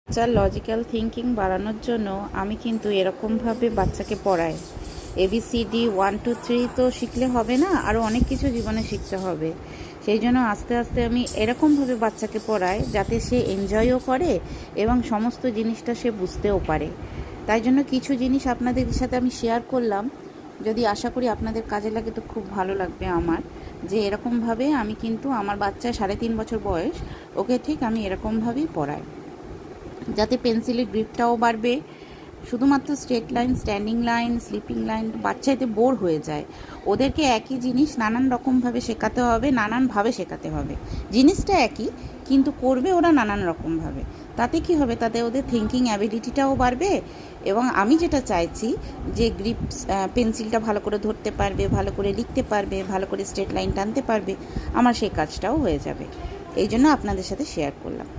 বাচ্চার logical thinking বাড়ানোর জন্য আমি কিন্তু এরকমভাবে বাচ্চাকে পড়াই। ABCD 1 2 3 তো শিখলে হবে না, আরও অনেক কিছু জীবনে শিখতে হবে। সেই জন্য আস্তে আস্তে আমি এরকমভাবে বাচ্চাকে পড়াই যাতে সে এনজয়ও করে এবং সমস্ত জিনিসটা সে বুঝতেও পারে। তাই জন্য কিছু জিনিস আপনাদের সাথে আমি শেয়ার করলাম, যদি আশা করি আপনাদের কাজে লাগে তো খুব ভালো লাগবে আমার। যে এরকমভাবে আমি কিন্তু আমার বাচ্চা 3.5 বছর বয়স, ওকে ঠিক আমি এরকমভাবেই পড়াই যাতে পেন্সিলের গ্রিপটাও বাড়বে। শুধুমাত্র straight line, standing line, sleeping line বাচ্চা এতে বোর হয়ে যায়। ওদেরকে একই জিনিস নানান রকমভাবে শেখাতে হবে, নানানভাবে শেখাতে হবে। জিনিসটা একই, কিন্তু করবে ওরা নানান রকমভাবে। তাতে কি হবে, তাতে ওদের থিঙ্কিং অ্যাবিলিটিটাও বাড়বে এবং আমি যেটা চাইছি যে গ্রিপ পেন্সিলটা ভালো করে ধরতে পারবে, ভালো করে লিখতে পারবে, ভালো করে স্ট্রেট লাইন টানতে পারবে, আমার সেই কাজটাও হয়ে যাবে। এই জন্য আপনাদের সাথে শেয়ার করলাম।